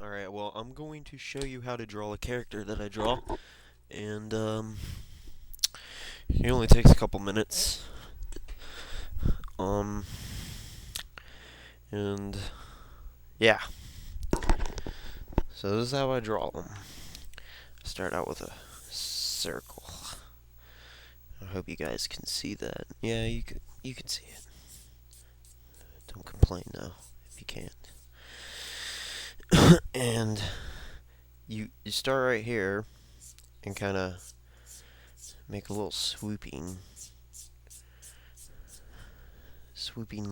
Alright, well, I'm going to show you how to draw a character that I draw, and, it only takes a couple minutes, um, and, yeah, so this is how I draw them. Start out with a circle. I hope you guys can see that. Yeah, you can see it. Don't complain now, if you can't. And you start right here, and kind of make a little swooping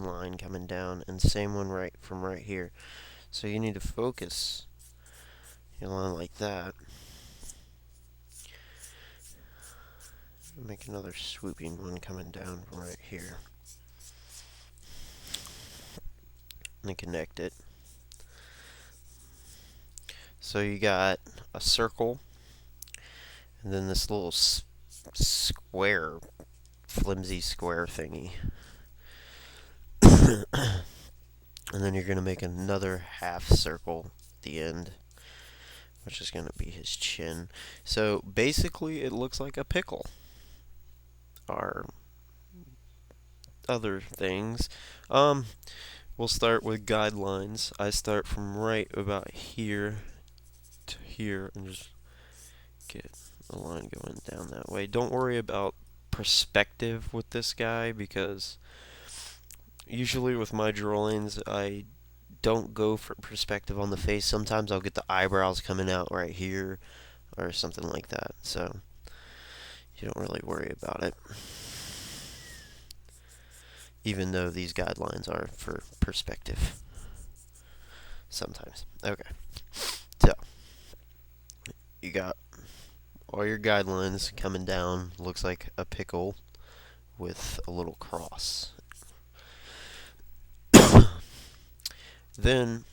line coming down, and same one right from right here. So you need to focus your line like that. Make another swooping one coming down right here. And connect it. So you got a circle, and then this little square, flimsy square thingy. And then you're going to make another half circle at the end, which is going to be his chin. So basically it looks like a pickle. Or other things. We'll start with guidelines. I start from right about here to here and just get a line going down that way. Don't worry about perspective with this guy, because usually with my drawings I don't go for perspective on the face. Sometimes I'll get the eyebrows coming out right here or something like that. So you don't really worry about it, even though these guidelines are for perspective sometimes. Okay, so you got all your guidelines coming down. Looks like a pickle with a little cross. Then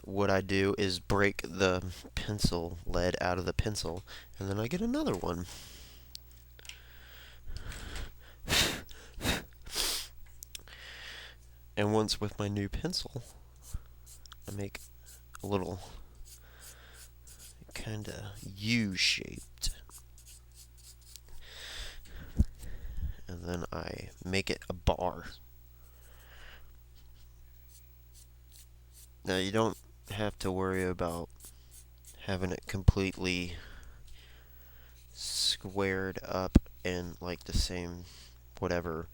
what I do is break the pencil lead out of the pencil, and then I get another one. And once with my new pencil, I make a little kinda U-shaped, and then I make it a bar. Now you don't have to worry about having it completely squared up and like the same whatever,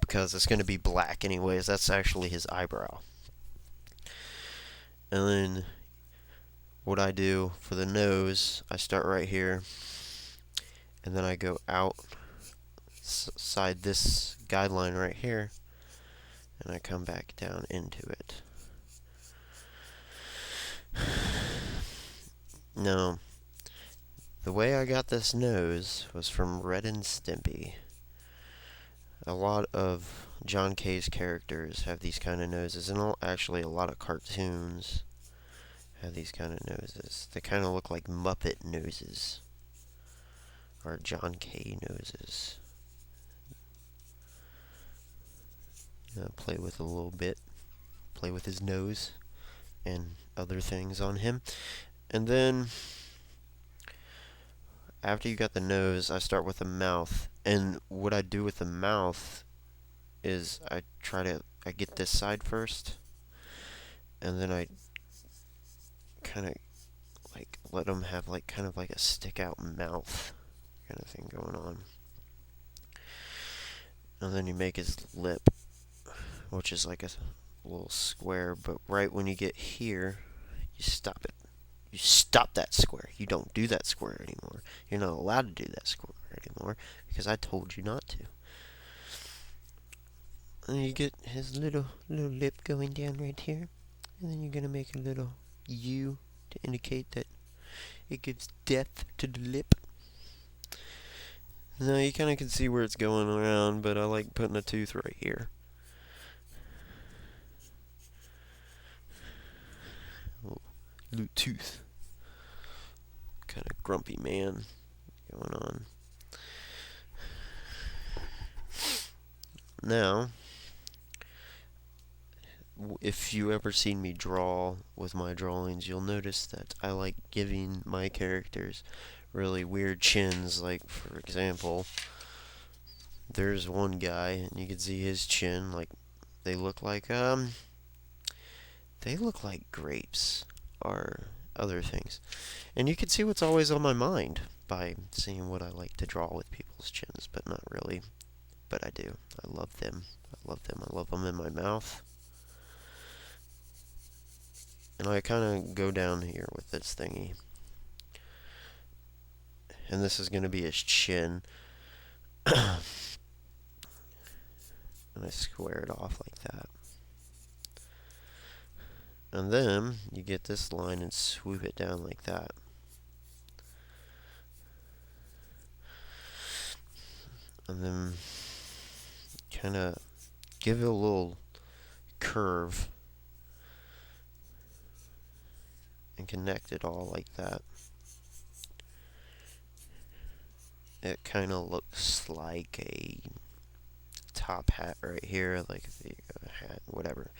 because it's going to be black anyways. That's actually his eyebrow. And then what I do for the nose, I start right here, and then I go outside this guideline right here, and I come back down into it. Now, the way I got this nose was from Red and Stimpy. A lot of John K's characters have these kind of noses, and actually a lot of cartoons have these kind of noses. They kind of look like Muppet noses, or John K noses. Play with a little bit, play with his nose and other things on him. And then after you got the nose, I start with the mouth. And what I do with the mouth is I get this side first, and then I kind of like let him have like kind of like a stick out mouth kind of thing going on. And then you make his lip, which is like a little square, but right when you get here, you stop it. You stop that square. You don't do that square anymore. You're not allowed to do that square anymore because I told you not to. And you get his little lip going down right here, and then you're gonna make a little U to indicate that it gives depth to the lip. Now you kind of can see where it's going around, but I like putting a tooth right here. Little tooth. Kind of grumpy man going on. Now, if you ever seen me draw with my drawings, you'll notice that I like giving my characters really weird chins. Like, for example, there's one guy, and you can see his chin, like, they look like, they look like grapes, or other things. And you can see what's always on my mind by seeing what I like to draw with people's chins, but not really. But I do. I love them. I love them. I love them in my mouth. And I kind of go down here with this thingy. And this is going to be his chin. And I square it off like that. And then you get this line and swoop it down like that. And then kind of give it a little curve and connect it all like that. It kind of looks like a top hat right here, like the hat, whatever.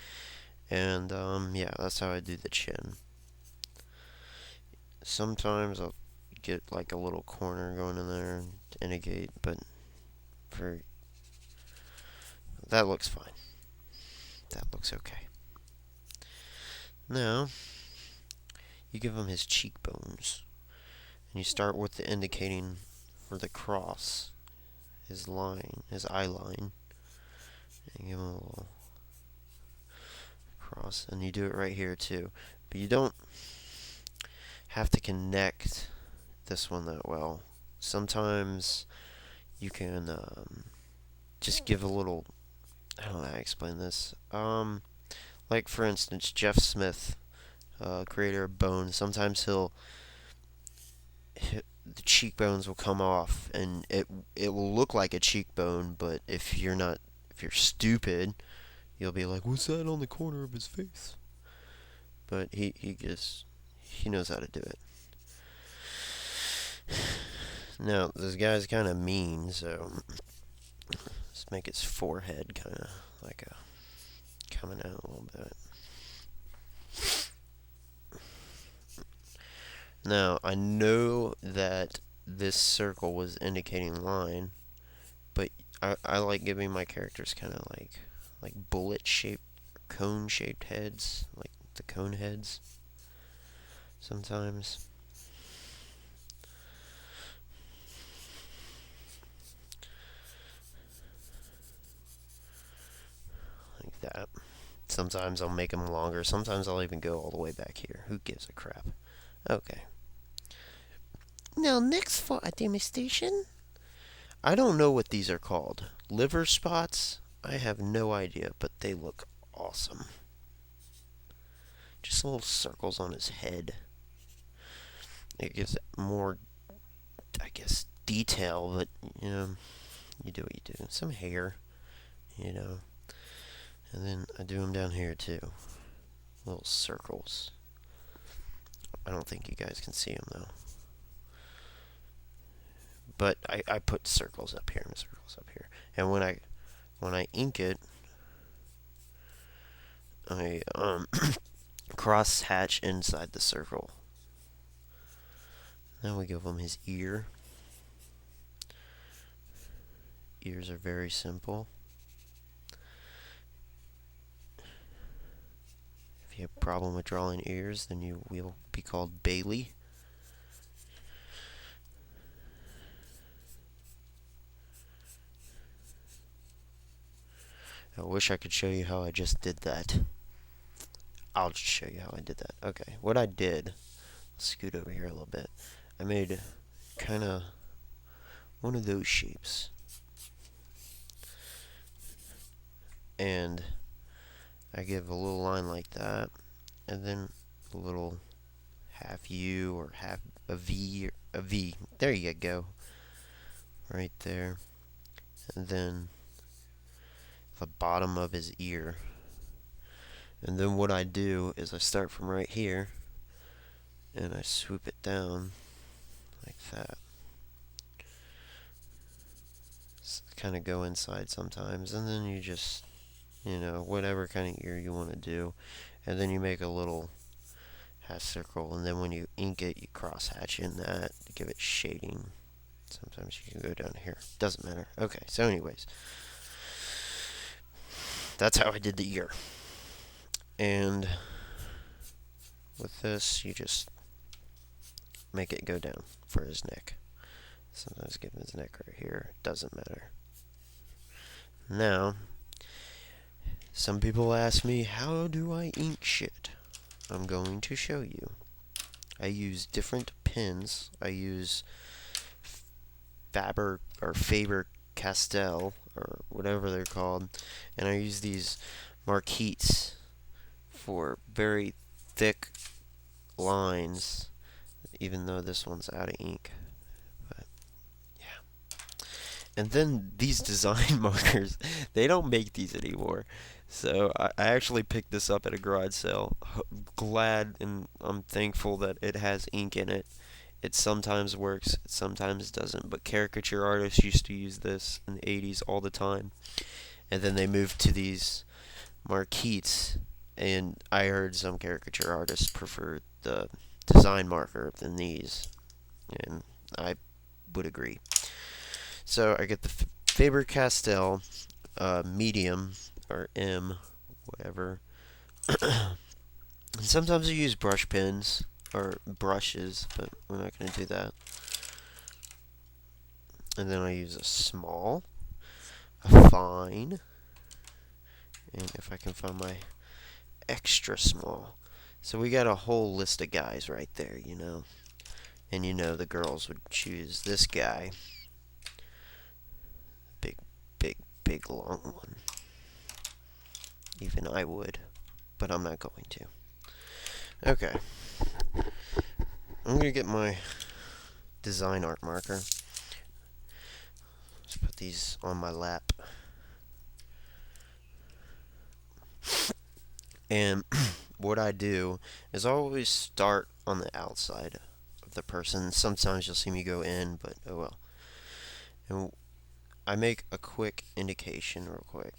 And yeah, that's how I do the chin. Sometimes I'll get like a little corner going in there to indicate, but for that looks fine. That looks okay. Now you give him his cheekbones, and you start with the indicating for the cross, his line, his eye line, and give him a little cross, and you do it right here too. But you don't have to connect this one that well. Sometimes you can just give a little. I don't know how to explain this. Like for instance, Jeff Smith, creator of Bones. Sometimes the cheekbones will come off, and it will look like a cheekbone. But if you're stupid, you'll be like, "What's that on the corner of his face?" But he knows how to do it. Now this guy's kind of mean, so let's make his forehead kind of like a coming out a little bit. Now I know that this circle was indicating line, but I like giving my characters kind of like bullet shaped, cone shaped heads, like the cone heads. Sometimes. Like that. Sometimes I'll make them longer. Sometimes I'll even go all the way back here. Who gives a crap? Okay. Now, next for a demonstration. I don't know what these are called. Liver spots? I have no idea, but they look awesome. Just little circles on his head. It gives it more, I guess, detail, but, you know, you do what you do. Some hair, you know. And then I do them down here, too. Little circles. I don't think you guys can see them, though. But I put circles up here and circles up here. And when I ink it, I cross hatch inside the circle. Then we give him his ear. Ears are very simple. If you have a problem with drawing ears, then you will be called Bailey. I wish I could show you how I just did that. I'll just show you how I did that. Okay, what I did, I'll scoot over here a little bit. I made kind of one of those shapes. And I give a little line like that, and then a little half U or half a V. There you go. Right there. And then the bottom of his ear. And then what I do is I start from right here, and I swoop it down like that. Kind of go inside sometimes, and then you just you know, whatever kind of ear you want to do. And then you make a little half circle, and then when you ink it, you cross hatch in that to give it shading. Sometimes you can go down here. Doesn't matter. Okay, so anyways, that's how I did the ear. And with this, you just make it go down for his neck. Sometimes give him his neck right here. Doesn't matter. Now, some people ask me, how do I ink shit? I'm going to show you. I use different pens. I use Faber-Castell, or whatever they're called, and I use these Markettes for very thick lines, even though this one's out of ink. But yeah. And then these design markers, they don't make these anymore. So I actually picked this up at a garage sale. Glad and I'm thankful that it has ink in it. It sometimes works, it sometimes doesn't, but caricature artists used to use this in the 80s all the time. And then they moved to these Markettes, and I heard some caricature artists prefer the design marker than these, and I would agree. So I get the Faber-Castell medium, or M, whatever. And sometimes I use brush pens, or brushes, but we're not going to do that. And then I use a small, a fine, and if I can find my extra small. So we got a whole list of guys right there, you know. And you know the girls would choose this guy. Big, big, big long one. Even I would, but I'm not going to. Okay. I'm going to get my design art marker. Let's put these on my lap. And what I do is I always start on the outside of the person. Sometimes you'll see me go in, but oh well. And I make a quick indication real quick.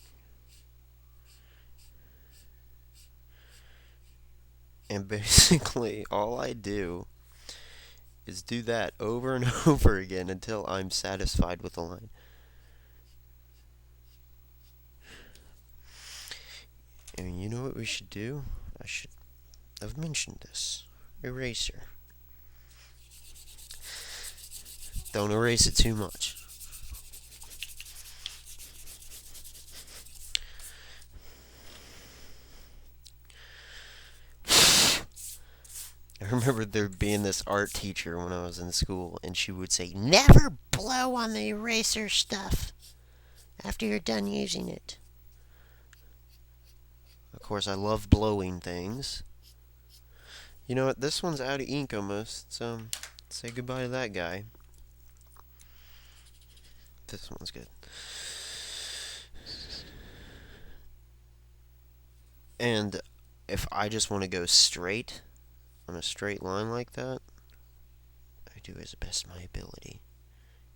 And basically, all I do is do that over and over again until I'm satisfied with the line. And you know what we should do? I should have mentioned this. Eraser. Don't erase it too much. I remember there being this art teacher when I was in school, and she would say, "Never blow on the eraser stuff after you're done using it." Of course, I love blowing things. You know what? This one's out of ink almost, so say goodbye to that guy. This one's good. And if I just want to go straight on a straight line like that, I do as best my ability.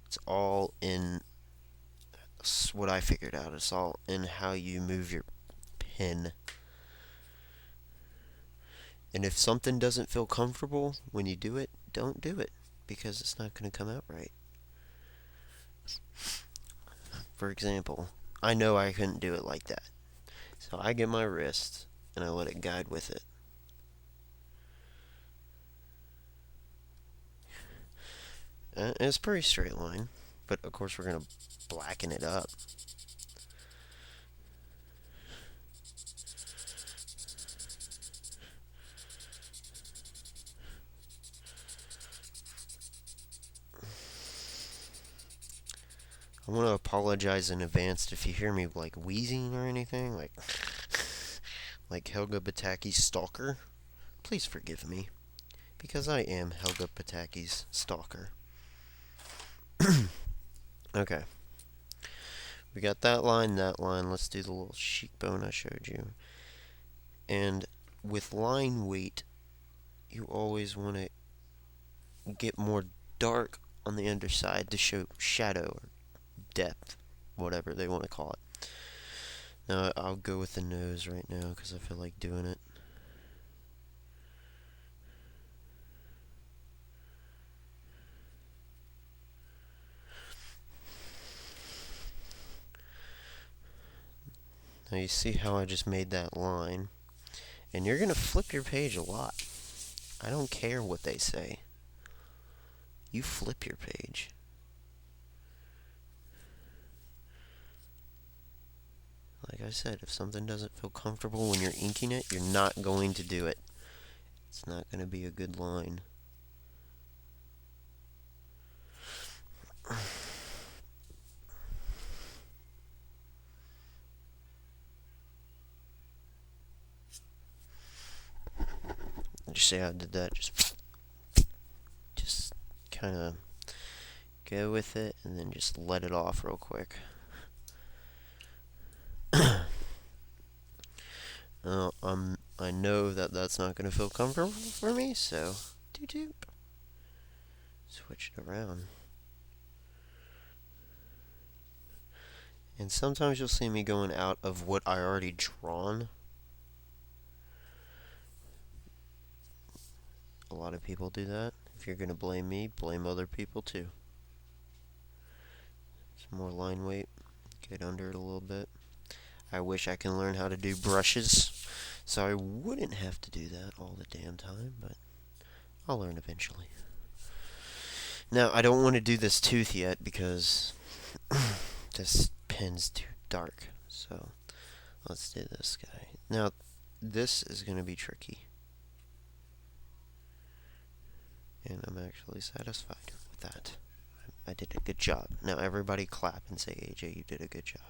It's all in what I figured out. It's all in how you move your pen. And if something doesn't feel comfortable when you do it, don't do it, because it's not going to come out right. For example, I know I couldn't do it like that. So I get my wrist and I let it guide with it. And it's a pretty straight line, but of course we're going to blacken it up. I want to apologize in advance if you hear me like wheezing or anything, like Helga Bataki's stalker. Please forgive me, because I am Helga Bataki's stalker. Okay. We got that line, that line. Let's do the little cheekbone I showed you. And with line weight, you always want to get more dark on the underside to show shadow or depth, whatever they want to call it. Now I'll go with the nose right now because I feel like doing it. Now you see how I just made that line, and you're gonna flip your page a lot. I don't care what they say. You flip your page. Like I said, if something doesn't feel comfortable when you're inking it, you're not going to do it. It's not going to be a good line. Just say I did that. Just kind of go with it, and then just let it off real quick. I know that that's not going to feel comfortable for me, so doop. Switch it around. And sometimes you'll see me going out of what I already drawn. A lot of people do that. If you're going to blame me, blame other people too. Some more line weight. Get under it a little bit. I wish I can learn how to do brushes, so I wouldn't have to do that all the damn time, but I'll learn eventually. Now, I don't want to do this tooth yet because this pen's too dark, so let's do this guy. Now, this is going to be tricky, and I'm actually satisfied with that. I did a good job. Now, everybody clap and say, AJ, you did a good job.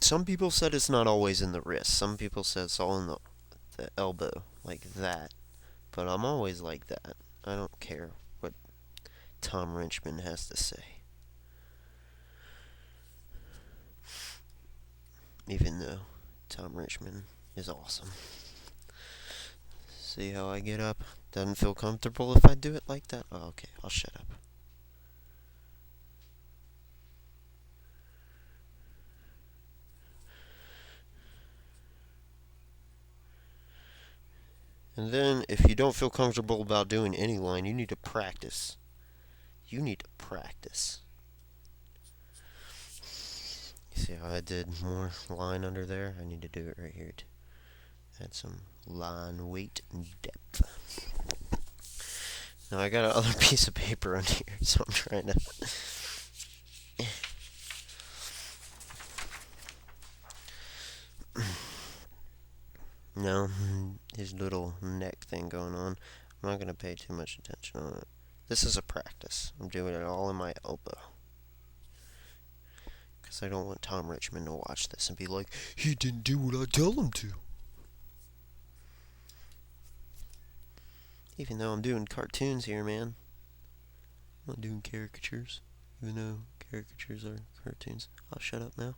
Some people said it's not always in the wrist. Some people said it's all in the elbow, like that. But I'm always like that. I don't care what Tom Richmond has to say. Even though Tom Richmond is awesome. See how I get up? Doesn't feel comfortable if I do it like that? Oh, okay, I'll shut up. And then, if you don't feel comfortable about doing any line, you need to practice. You need to practice. You see how I did more line under there? I need to do it right here too. Add some line weight and depth. Now I got another piece of paper on here, so I'm trying to... No, his little neck thing going on. I'm not going to pay too much attention on it. This is a practice. I'm doing it all in my elbow. Because I don't want Tom Richmond to watch this and be like, he didn't do what I tell him to. Even though I'm doing cartoons here, man. I'm not doing caricatures. Even though caricatures are cartoons. I'll shut up now.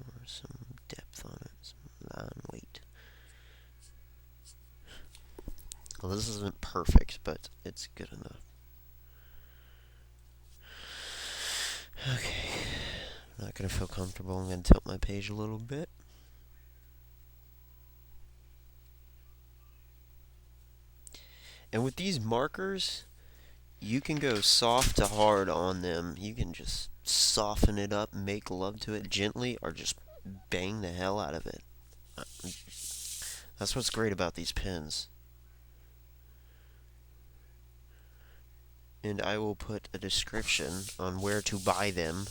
Or some depth on it. Some line weight. Well, this isn't perfect, but it's good enough. Okay. I'm not going to feel comfortable. I'm going to tilt my page a little bit. And with these markers, you can go soft to hard on them. You can just soften it up, make love to it gently, or just bang the hell out of it. That's what's great about these pens. And I will put a description on where to buy them.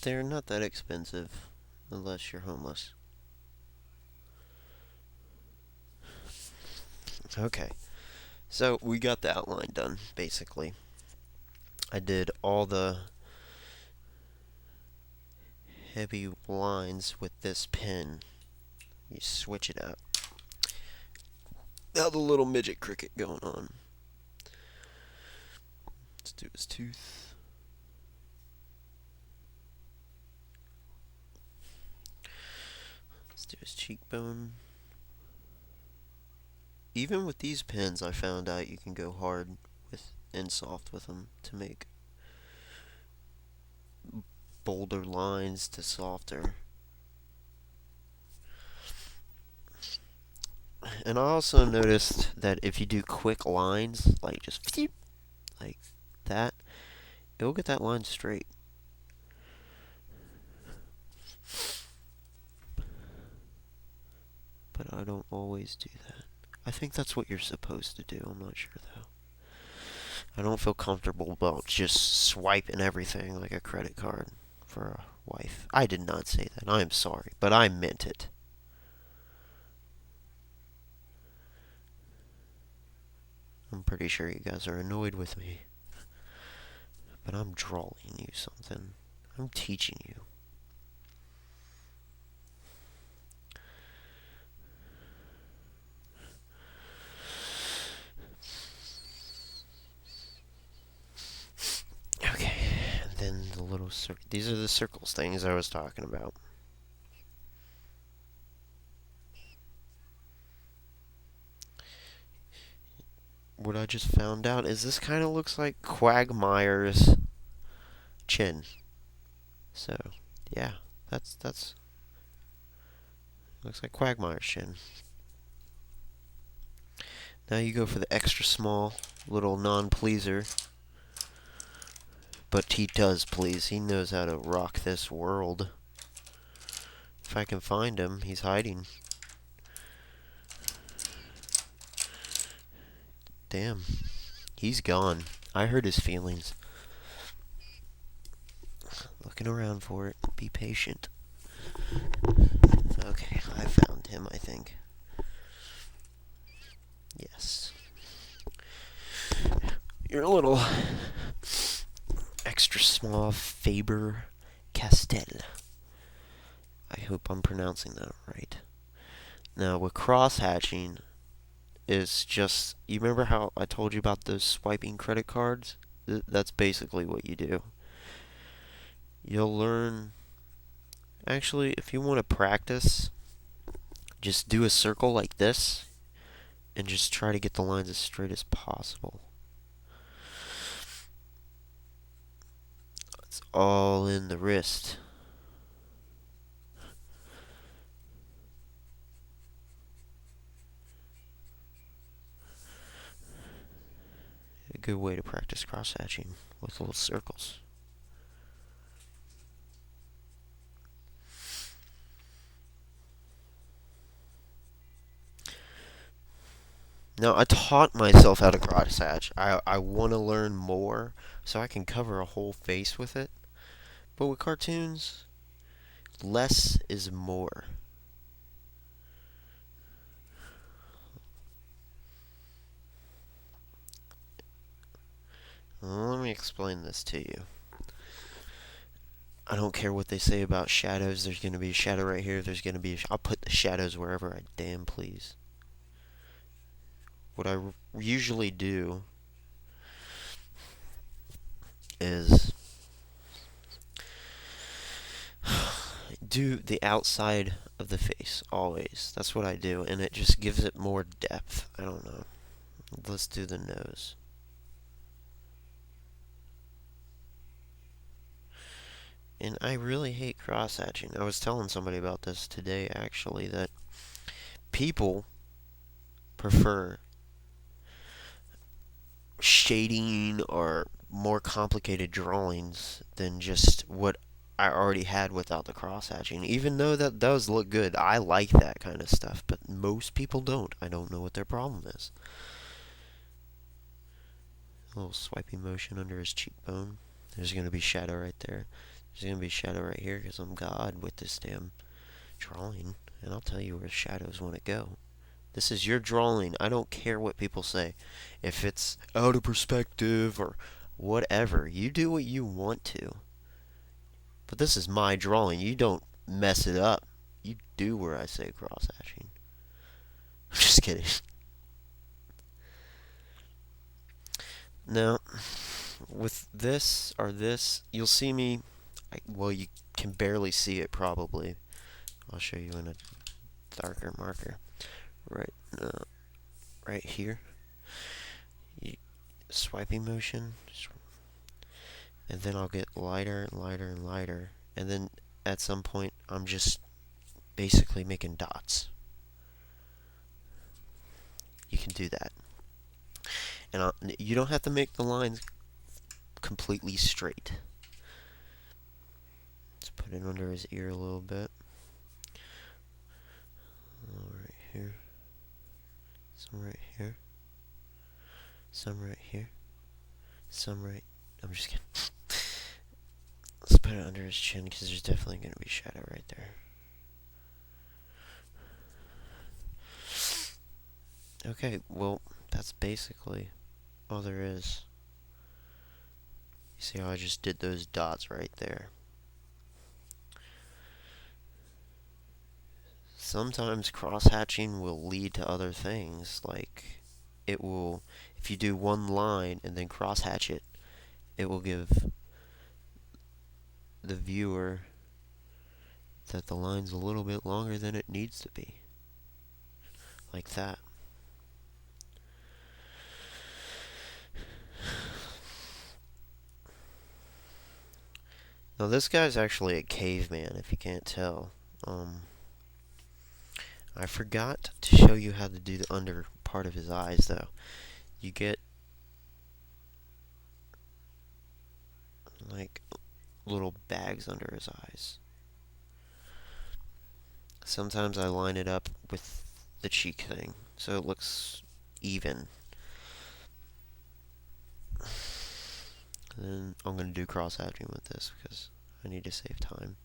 They're not that expensive, unless you're homeless. Okay. So, we got the outline done, basically. I did all the heavy lines with this pen. You switch it out. Now the little midget cricket going on. Let's do his tooth. Let's do his cheekbone. Even with these pens, I found out you can go hard with and soft with them to make bolder lines to softer. And I also noticed that if you do quick lines, like just like that, it'll get that line straight. But I don't always do that. I think that's what you're supposed to do. I'm not sure though. I don't feel comfortable about just swiping everything like a credit card for a wife. I did not say that. I'm sorry, but I meant it. I'm pretty sure you guys are annoyed with me. But I'm drawing you something. I'm teaching you. Okay, and then the little circle. These are the circles things I was talking about. What I just found out is this kind of looks like Quagmire's chin. So, yeah, that's looks like Quagmire's chin. Now you go for the extra small little non-pleaser. But he does please. He knows how to rock this world. If I can find him, he's hiding. Damn. He's gone. I hurt his feelings. Looking around for it. Be patient. Okay, I found him, I think. Yes. You're a little extra small Faber-Castell. I hope I'm pronouncing that right. Now, with cross-hatching, is just, you remember how I told you about those swiping credit cards? That's basically what you do. You'll learn, actually, if you want to practice, just do a circle like this, and just try to get the lines as straight as possible. It's all in the wrist. A good way to practice cross-hatching with little circles. Now, I taught myself how to cross-hatch. I want to learn more so I can cover a whole face with it. But with cartoons, less is more. Let me explain this to you. I don't care what they say about shadows. There's going to be a shadow right here. There's going to be I'll put the shadows wherever I damn please. What I usually do is do the outside of the face always. That's what I do, and it just gives it more depth. I don't know. Let's do the nose. And I really hate cross-hatching. I was telling somebody about this today, actually, that people prefer shading or more complicated drawings than just what I already had without the cross-hatching. Even though that does look good, I like that kind of stuff, but most people don't. I don't know what their problem is. A little swiping motion under his cheekbone. There's going to be shadow right there. There's going to be shadow right here because I'm God with this damn drawing. And I'll tell you where shadows want to go. This is your drawing. I don't care what people say. If it's out of perspective or whatever, you do what you want to. But this is my drawing. You don't mess it up. You do where I say cross-hatching. I'm just kidding. Now, with this or this, you'll see me. Well, you can barely see it probably. I'll show you in a darker marker right right here. Swiping motion, and then I'll get lighter and lighter and lighter, and then at some point I'm just basically making dots. You can do that, and you don't have to make the lines completely straight. Let's put it under his ear a little bit. Right here, some right here, some right here, some right. I'm just kidding. Let's put it under his chin because there's definitely going to be shadow right there. Okay, well, that's basically all there is. You see how I just did those dots right there? Sometimes cross-hatching will lead to other things, like it will, if you do one line and then cross-hatch it, it will give the viewer that the line's a little bit longer than it needs to be. Like that. Now this guy's actually a caveman, if you can't tell. I forgot to show you how to do the under part of his eyes, though. You get like little bags under his eyes. Sometimes I line it up with the cheek thing, so it looks even. And then I'm going to do cross-hatching with this because I need to save time.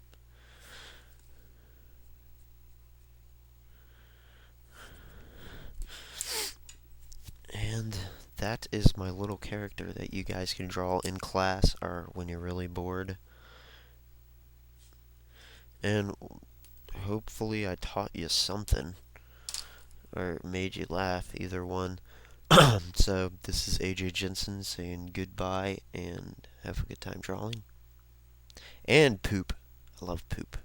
And that is my little character that you guys can draw in class or when you're really bored. And hopefully I taught you something or made you laugh, either one. So this is AJ Jensen saying goodbye and have a good time drawing. And poop. I love poop.